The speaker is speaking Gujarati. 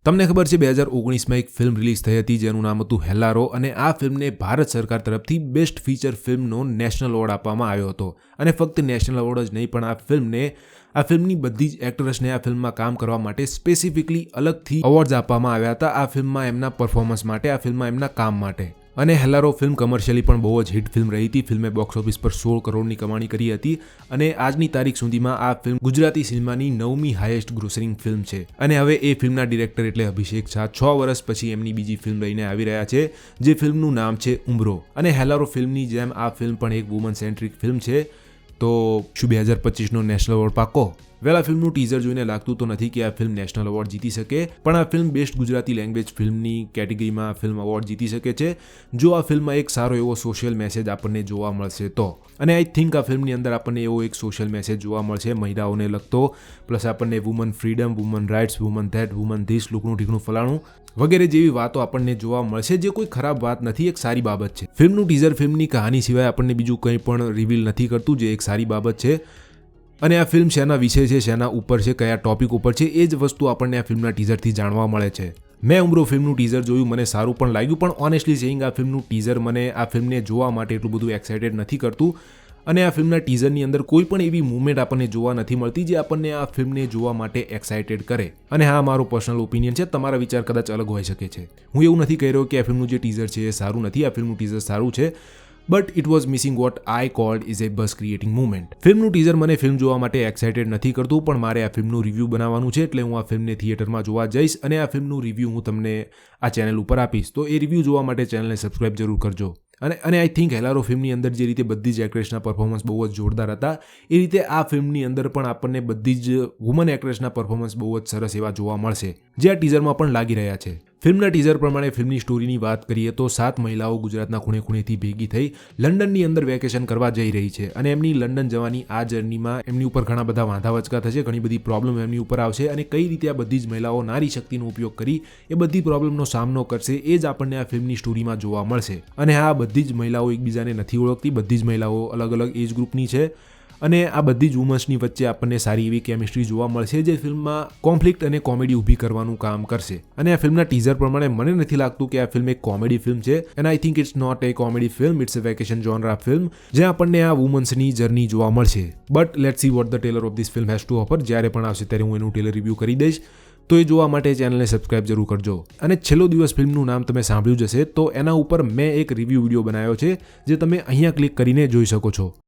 તમને ખબર છે 2019માં એક ફિલ્મ રિલીઝ થઈ હતી જેનું નામ હતું હેલ્લારો અને આ ફિલ્મને ભારત સરકાર તરફથી બેસ્ટ ફીચર ફિલ્મનો નેશનલ એવોર્ડ આપવામાં આવ્યો હતો અને ફક્ત નેશનલ એવોર્ડ જ નહીં પણ આ ફિલ્મની બધી જ એક્ટર્સને આ ફિલ્મમાં કામ કરવા માટે સ્પેસિફિકલી અલગથી એવોર્ડ્સ આપવામાં આવ્યા હતા આ ફિલ્મમાં એમના પરફોર્મન્સ માટે, આ ફિલ્મમાં એમના કામ માટે. અને હેલ્લારો ફિલ્મ કમર્શિયલી પણ બહુ જ હિટ ફિલ્મ રહી હતી. ફિલ્મે બોક્સ ઓફિસ પર 16 કરોડની કમાણી કરી હતી અને આજની તારીખ સુધીમાં આ ફિલ્મ ગુજરાતી સિનેમાની 9મી હાઈએસ્ટ ગ્રોસરિંગ ફિલ્મ છે. અને હવે એ ફિલ્મના ડિરેક્ટર એટલે અભિષેક શાહ 6 વર્ષ પછી એમની બીજી ફિલ્મ લઈને આવી રહ્યા છે જે ફિલ્મનું નામ છે ઉમ્રો. અને હેલ્લારો ફિલ્મની જેમ આ ફિલ્મ પણ એક વુમન સેન્ટ્રિક ફિલ્મ છે. તો શું 2025નો નેશનલ એવોર્ડ પાકો? વેલ, આ ફિલ્મનું ટીઝર જોઈને લાગતું તો નથી કે આ ફિલ્મ નેશનલ એવોર્ડ જીતી શકે, પણ આ ફિલ્મ બેસ્ટ ગુજરાતી લેંગ્વેજ ફિલ્મની કેટેગરીમાં ફિલ્મ એવોર્ડ જીતી શકે છે જો આ ફિલ્મમાં એક સારો એવો સોશિયલ મેસેજ આપણને જોવા મળશે તો. અને આઈ થિંક આ ફિલ્મની અંદર આપણને એવો એક સોશિયલ મેસેજ જોવા મળશે મહિલાઓને લગતો, પ્લસ આપણને woman freedom, woman rights, woman that, woman this, લુકનું ઠીકનું ફલાણું વગેરે જેવી વાતો આપણને જોવા મળશે જે કોઈ ખરાબ વાત નથી, એક સારી બાબત છે. ફિલ્મનું ટીઝર ફિલ્મની કહાની સિવાય આપણને બીજું કંઈ પણ રિવીલ નથી કરતું જે એક સારી બાબત છે. અને આ ફિલ્મ શેના વિશે છે, શેના ઉપર છે, કયા ટોપિક ઉપર છે એ જ વસ્તુ આપણને આ ફિલ્મના ટીઝરથી જાણવા મળે છે. મેં ઉમ્રો ફિલ્મનું ટીઝર જોયું, મને સારું પણ લાગ્યું, પણ ઓનેસ્ટલી સેઇંગ આ ફિલ્મનું ટીઝર મને આ ફિલ્મને જોવા માટે એટલું બધું એક્સાઇટેડ નથી કરતું. અને આ ફિલ્મના ટીઝરની અંદર કોઈ પણ એવી મૂવમેન્ટ આપણને જોવા નથી મળતી જે આપણને આ ફિલ્મને જોવા માટે એક્સાઇટેડ કરે. અને હા, મારો પર્સનલ ઓપિનિયન છે, તમારા વિચાર કદાચ અલગ હોઈ શકે છે. હું એવું નથી કહી રહ્યો કે આ ફિલ્મનું જે ટીઝર છે એ સારું નથી, આ ફિલ્મનું ટીઝર સારું છે, but it was missing what I cold is A buzz creating movement. ફિલ્મનું ટીઝર મને ફિલ્મ જોવા માટે એક્સાઇટેડ નથી કરતું, પણ મારે આ ફિલ્મનું રિવ્યૂ બનાવવાનું છે એટલે હું આ ફિલ્મને થિયેટરમાં જોવા જઈશ અને આ ફિલ્મનું રિવ્યૂ હું તમને આ ચેનલ ઉપર આપીશ. તો એ રિવ્યૂ જોવા માટે ચેનલને સબસ્ક્રાઇબ જરૂર કરજો. અને આઈ થિંક હેલ્લારો ફિલ્મની અંદર જે રીતે બધી જ એક્ટ્રેસના પરફોર્મન્સ બહુ જ જોરદાર હતા એ રીતે આ ફિલ્મની અંદર પણ આપણને બધી જ વુમન એક્ટ્રેસના પરફોર્મન્સ બહુ જ સરસ એવા જોવા મળશે જે આ ટીઝરમાં પણ લાગી રહ્યા છે. ફિલ્મના ટીઝર પ્રમાણે ફિલ્મની સ્ટોરીની વાત કરીએ તો 7 મહિલાઓ ગુજરાતના ખૂણે ખૂણેથી ભેગી થઈ લંડનની અંદર વેકેશન કરવા જઈ રહી છે અને એમની લંડન જવાની આ જર્નીમાં એમની ઉપર ઘણા બધા વાંધા વચકા થશે, ઘણી બધી પ્રોબ્લેમ એમની ઉપર આવશે અને કઈ રીતે આ બધી જ મહિલાઓ નારી શક્તિનો ઉપયોગ કરી એ બધી પ્રોબ્લેમનો સામનો કરશે એ જ આપણને આ ફિલ્મની સ્ટોરીમાં જોવા મળશે. અને હા, બધી જ મહિલાઓ એકબીજાને નથી ઓળખતી, બધી જ મહિલાઓ અલગ અલગ એજ ગ્રુપની છે અને આ બધી જ વુમન્સની વચ્ચે આપણને સારી એવી કેમિસ્ટ્રી જોવા મળશે જે ફિલ્મમાં કોન્ફ્લિક્ટ અને કોમેડી ઊભી કરવાનું કામ કરશે. અને આ ફિલ્મના ટીઝર પ્રમાણે મને નથી લાગતું કે આ ફિલ્મ એક કોમેડી ફિલ્મ છે and I think it's not a comedy film, it's a vacation genre film જ્યાં આપણને આ વુમન્સની જર્ની જોવા મળશે. But let's see what the trailer of this film has to offer. જ્યારે પણ આવશે ત્યારે હું એનું ટેલર રિવ્યૂ કરી દઈશ, તો એ જોવા માટે ચેનલને સબસ્ક્રાઇબ જરૂર કરજો. અને છેલ્લો દિવસ ફિલ્મનું નામ તમે સાંભળ્યું જશે તો એના ઉપર મેં એક રિવ્યૂ વિડીયો બનાવ્યો છે જે તમે અહીંયા ક્લિક કરીને જોઈ શકો છો.